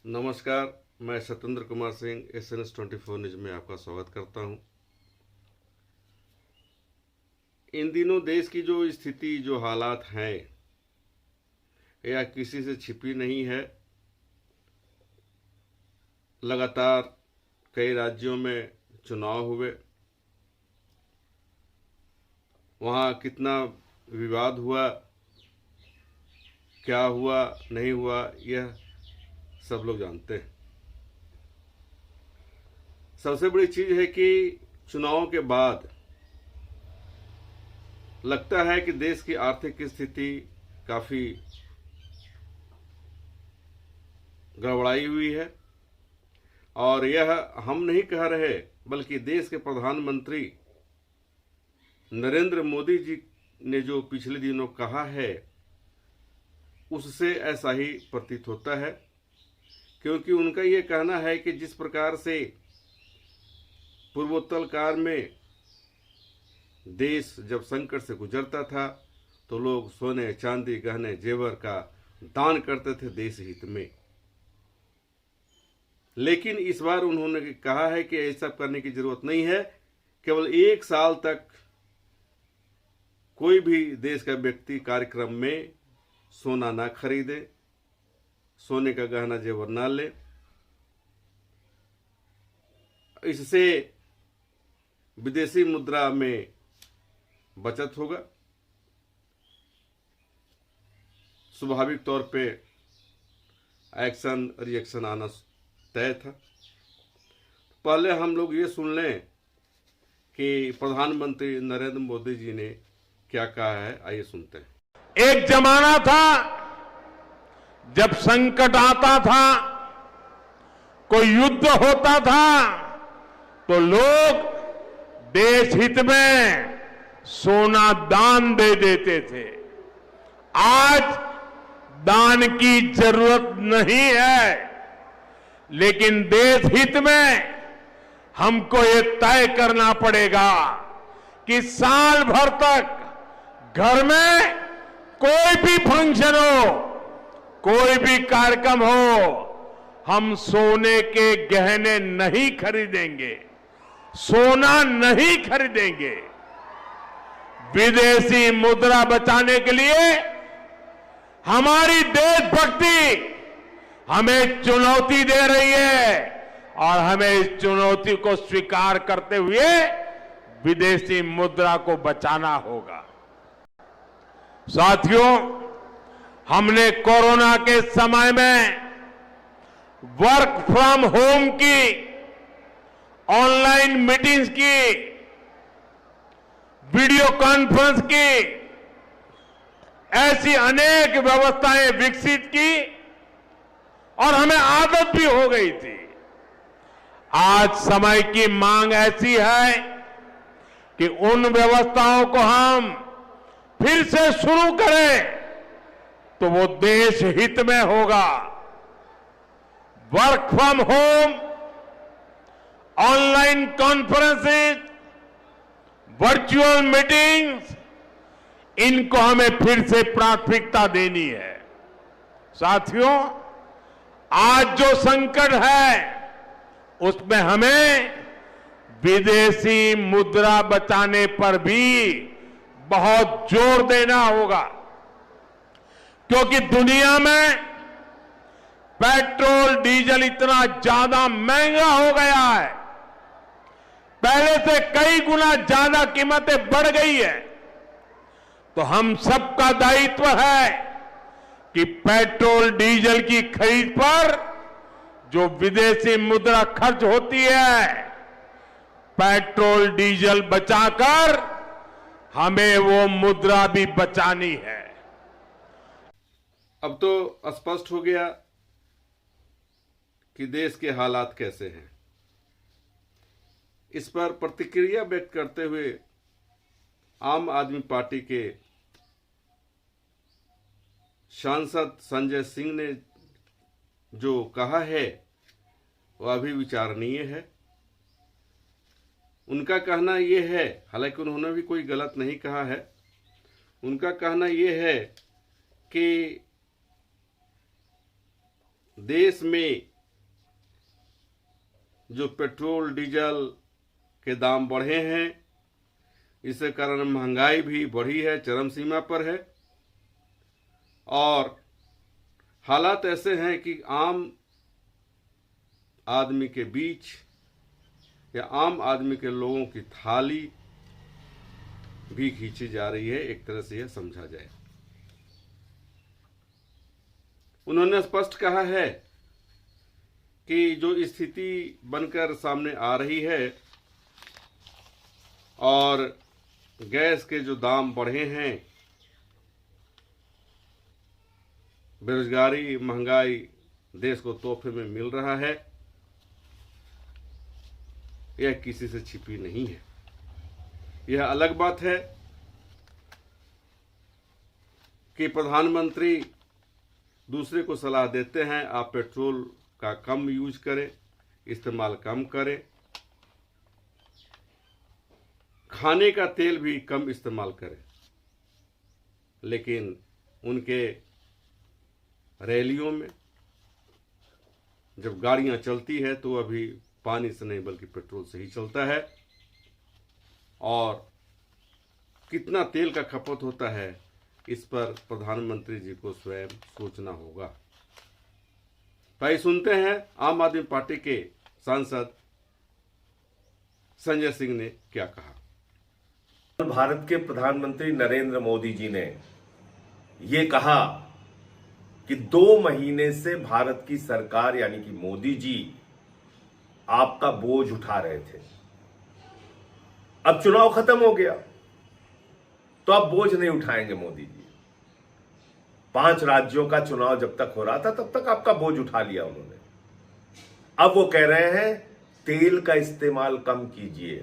नमस्कार। मैं Satyendra Kumar Singh SNS24 news में आपका स्वागत करता हूं। इन दिनों देश की जो स्थिति, जो हालात हैं, यह किसी से छिपी नहीं है। लगातार कई राज्यों में चुनाव हुए, वहाँ कितना विवाद हुआ, क्या हुआ नहीं हुआ, यह सब लोग जानते हैं। सबसे बड़ी चीज है कि चुनाव के बाद लगता है कि देश की आर्थिक स्थिति काफी गड़बड़ाई हुई है। और यह हम नहीं कह रहे, बल्कि देश के प्रधानमंत्री नरेंद्र मोदी जी ने जो पिछले दिनों कहा है, उससे ऐसा ही प्रतीत होता है। क्योंकि उनका ये कहना है कि जिस प्रकार से पूर्वोत्तर काल में देश जब संकट से गुजरता था तो लोग सोने, चांदी, गहने, जेवर का दान करते थे देश हित में। लेकिन इस बार उन्होंने कहा है कि ऐसा करने की जरूरत नहीं है। केवल 1 साल तक कोई भी देश का व्यक्ति कार्यक्रम में सोना ना खरीदे, सोने का गहना जेवर ना ले। इससे विदेशी मुद्रा में बचत होगा। स्वाभाविक तौर पे एक्शन रिएक्शन आना तय था। पहले हम लोग ये सुन लें कि प्रधानमंत्री नरेंद्र मोदी जी ने क्या कहा है, आइए सुनते हैं। एक जमाना था जब संकट आता था, कोई युद्ध होता था, तो लोग देश हित में सोना दान दे देते थे। आज दान की जरूरत नहीं है, लेकिन देश हित में हमको ये तय करना पड़ेगा कि साल भर तक घर में कोई भी फंक्शन हो, कोई भी कार्यक्रम हो, हम सोने के गहने नहीं खरीदेंगे, सोना नहीं खरीदेंगे। विदेशी मुद्रा बचाने के लिए हमारी देशभक्ति हमें चुनौती दे रही है और हमें इस चुनौती को स्वीकार करते हुए विदेशी मुद्रा को बचाना होगा। साथियों, हमने कोरोना के समय में वर्क फ्रॉम होम की, ऑनलाइन मीटिंग्स की, वीडियो कॉन्फ्रेंस की, ऐसी अनेक व्यवस्थाएं विकसित की और हमें आदत भी हो गई थी। आज समय की मांग ऐसी है कि उन व्यवस्थाओं को हम फिर से शुरू करें तो वो देश हित में होगा। Work from home, online conferences, virtual meetings, इनको हमें फिर से प्राथमिकता देनी है। साथियों, आज जो संकट है उसमें हमें विदेशी मुद्रा बचाने पर भी बहुत जोर देना होगा, क्योंकि दुनिया में पेट्रोल डीजल इतना ज्यादा महंगा हो गया है, पहले से कई गुना ज्यादा कीमतें बढ़ गई है। तो हम सबका दायित्व है कि पेट्रोल डीजल की खरीद पर जो विदेशी मुद्रा खर्च होती है, पेट्रोल डीजल बचाकर हमें वो मुद्रा भी बचानी है। अब तो स्पष्ट हो गया कि देश के हालात कैसे हैं। इस पर प्रतिक्रिया व्यक्त करते हुए आम आदमी पार्टी के सांसद संजय सिंह ने जो कहा है वह अभी विचारणीय है। उनका कहना यह है, हालांकि उन्होंने भी कोई गलत नहीं कहा है, उनका कहना यह है कि देश में जो पेट्रोल डीजल के दाम बढ़े हैं, इसके कारण महंगाई भी बढ़ी है, चरम सीमा पर है। और हालात ऐसे हैं कि आम आदमी के बीच या आम आदमी के लोगों की थाली भी खींची जा रही है, एक तरह से यह समझा जाए। उन्होंने स्पष्ट कहा है कि जो स्थिति बनकर सामने आ रही है और गैस के जो दाम बढ़े हैं, बेरोजगारी, महंगाई देश को तोहफे में मिल रहा है, यह किसी से छिपी नहीं है। यह अलग बात है कि प्रधानमंत्री दूसरे को सलाह देते हैं आप पेट्रोल का कम यूज करें, इस्तेमाल कम करें, खाने का तेल भी कम इस्तेमाल करें, लेकिन उनके रैलियों में जब गाड़ियां चलती है तो अभी पानी से नहीं बल्कि पेट्रोल से ही चलता है। और कितना तेल का खपत होता है इस पर प्रधानमंत्री जी को स्वयं सोचना होगा। भाई सुनते हैं आम आदमी पार्टी के सांसद संजय सिंह ने क्या कहा। भारत के प्रधानमंत्री नरेंद्र मोदी जी ने ये कहा कि 2 महीने से भारत की सरकार यानी कि मोदी जी आपका बोझ उठा रहे थे। अब चुनाव खत्म हो गया तो अब बोझ नहीं उठाएंगे मोदी जी। 5 राज्यों का चुनाव जब तक हो रहा था तब तक आपका बोझ उठा लिया उन्होंने। अब वो कह रहे हैं तेल का इस्तेमाल कम कीजिए,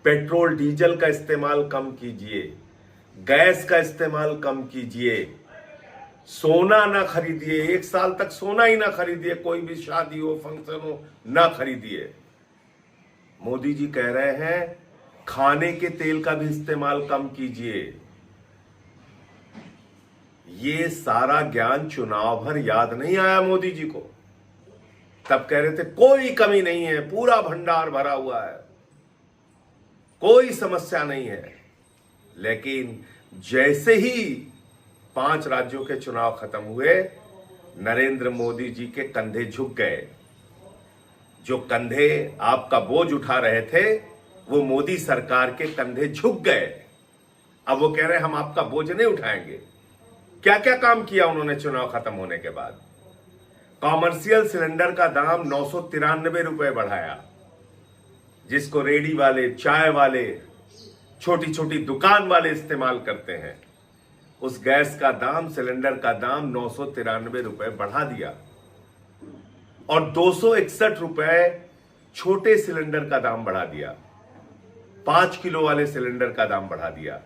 पेट्रोल डीजल का इस्तेमाल कम कीजिए, गैस का इस्तेमाल कम कीजिए, सोना ना खरीदिए, 1 साल तक सोना ही ना खरीदिए, कोई भी शादी हो फंक्शन हो ना खरीदिए। मोदी जी कह रहे हैं खाने के तेल का भी इस्तेमाल कम कीजिए। ये सारा ज्ञान चुनाव भर याद नहीं आया मोदी जी को। तब कह रहे थे कोई कमी नहीं है, पूरा भंडार भरा हुआ है, कोई समस्या नहीं है। लेकिन जैसे ही 5 राज्यों के चुनाव खत्म हुए, नरेंद्र मोदी जी के कंधे झुक गए। जो कंधे आपका बोझ उठा रहे थे वो मोदी सरकार के कंधे झुक गए। अब वो कह रहे हैं हम आपका बोझ नहीं उठाएंगे। क्या क्या काम किया उन्होंने चुनाव खत्म होने के बाद? कॉमर्शियल सिलेंडर का दाम 993 रुपए बढ़ाया, जिसको रेडी वाले, चाय वाले, छोटी छोटी दुकान वाले इस्तेमाल करते हैं। उस गैस का दाम, सिलेंडर का दाम 993 रुपए बढ़ा दिया और 261 रुपए छोटे सिलेंडर का दाम बढ़ा दिया। 5 किलो वाले सिलेंडर का दाम बढ़ा दिया,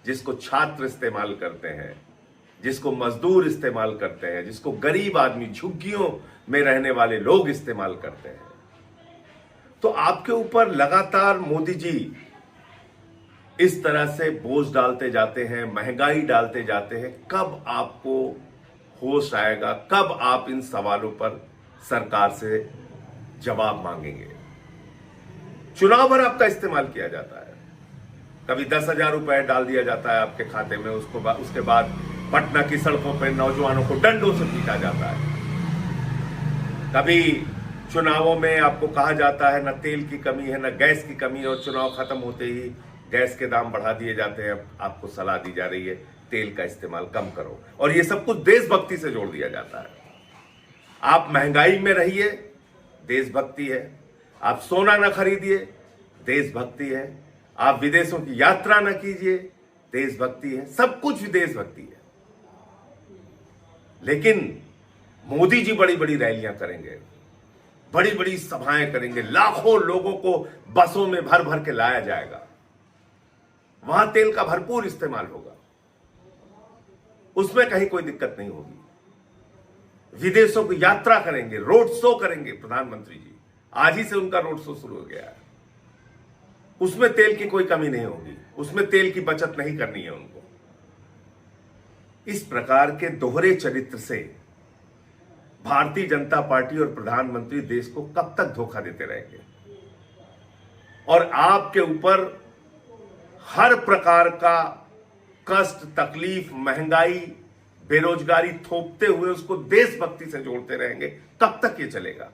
जिसको छात्र इस्तेमाल करते हैं, जिसको मजदूर इस्तेमाल करते हैं, जिसको गरीब आदमी, झुग्गियों में रहने वाले लोग इस्तेमाल करते हैं। तो आपके ऊपर लगातार मोदी जी इस तरह से बोझ डालते जाते हैं, महंगाई डालते जाते हैं। कब आपको होश आएगा? कब आप इन सवालों पर सरकार से जवाब मांगेंगे? चुनाव भर आपका इस्तेमाल किया जाता है। कभी 10,000 रुपए डाल दिया जाता है आपके खाते में, उसके बाद पटना की सड़कों पर नौजवानों को डंडों से पीटा जाता है। कभी चुनावों में आपको कहा जाता है न तेल की कमी है, न गैस की कमी है, और चुनाव खत्म होते ही गैस के दाम बढ़ा दिए जाते हैं। आपको सलाह दी जा रही है तेल का इस्तेमाल कम करो, और ये सब कुछ देशभक्ति से जोड़ दिया जाता है। आप महंगाई में रहिए, देशभक्ति है। आप सोना ना खरीदिए, देशभक्ति है। आप विदेशों की यात्रा ना कीजिए, देशभक्ति है। सब कुछ देशभक्ति है। लेकिन मोदी जी बड़ी बड़ी रैलियां करेंगे, बड़ी बड़ी सभाएं करेंगे, लाखों लोगों को बसों में भर भर के लाया जाएगा, वहां तेल का भरपूर इस्तेमाल होगा, उसमें कहीं कोई दिक्कत नहीं होगी। विदेशों की यात्रा करेंगे, रोड शो करेंगे प्रधानमंत्री जी। आज ही से उनका रोड शो शुरू हो गया है। उसमें तेल की कोई कमी नहीं होगी, उसमें तेल की बचत नहीं करनी है उनको। इस प्रकार के दोहरे चरित्र से भारतीय जनता पार्टी और प्रधानमंत्री देश को कब तक धोखा देते रहेंगे? और आपके ऊपर हर प्रकार का कष्ट, तकलीफ, महंगाई, बेरोजगारी थोपते हुए उसको देशभक्ति से जोड़ते रहेंगे। कब तक ये चलेगा?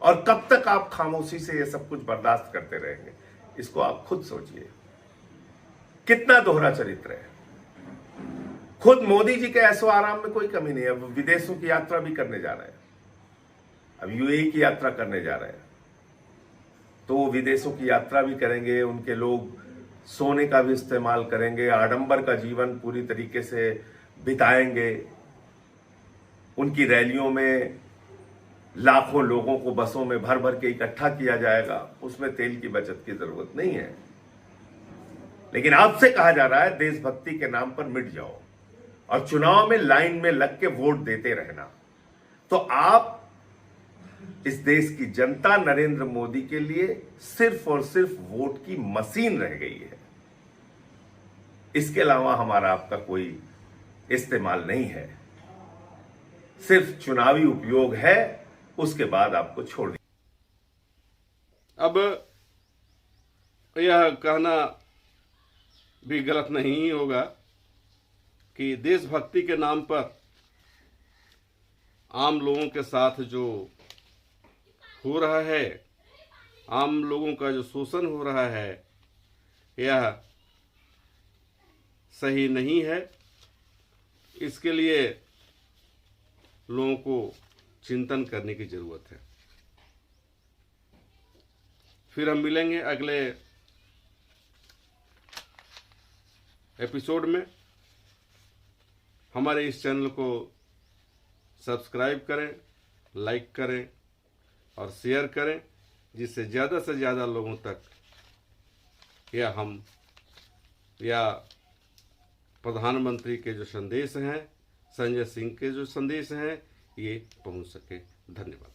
और कब तक आप खामोशी से ये सब कुछ बर्दाश्त करते रहेंगे? इसको आप खुद सोचिए। कितना दोहरा चरित्र है। खुद मोदी जी के ऐशो आराम में कोई कमी नहीं है। अब विदेशों की यात्रा भी करने जा रहे हैं, अब यूएई की यात्रा करने जा रहे हैं, तो वो विदेशों की यात्रा भी करेंगे, उनके लोग सोने का भी इस्तेमाल करेंगे, आडंबर का जीवन पूरी तरीके से बिताएंगे। उनकी रैलियों में लाखों लोगों को बसों में भर भर के इकट्ठा किया जाएगा, उसमें तेल की बचत की जरूरत नहीं है। लेकिन आपसे कहा जा रहा है देशभक्ति के नाम पर मिट जाओ और चुनाव में लाइन में लग के वोट देते रहना। तो आप इस देश की जनता नरेंद्र मोदी के लिए सिर्फ और सिर्फ वोट की मशीन रह गई है। इसके अलावा हमारा आपका कोई इस्तेमाल नहीं है, सिर्फ चुनावी उपयोग है, उसके बाद आपको छोड़ दिया। अब यह कहना भी गलत नहीं होगा कि देशभक्ति के नाम पर आम लोगों के साथ जो हो रहा है, आम लोगों का जो शोषण हो रहा है, यह सही नहीं है। इसके लिए लोगों को चिंतन करने की जरूरत है। फिर हम मिलेंगे अगले एपिसोड में। हमारे इस चैनल को सब्सक्राइब करें, लाइक करें और शेयर करें, जिससे ज़्यादा से ज़्यादा लोगों तक या प्रधानमंत्री के जो संदेश हैं, संजय सिंह के जो संदेश हैं, ये पहुंच सके। धन्यवाद।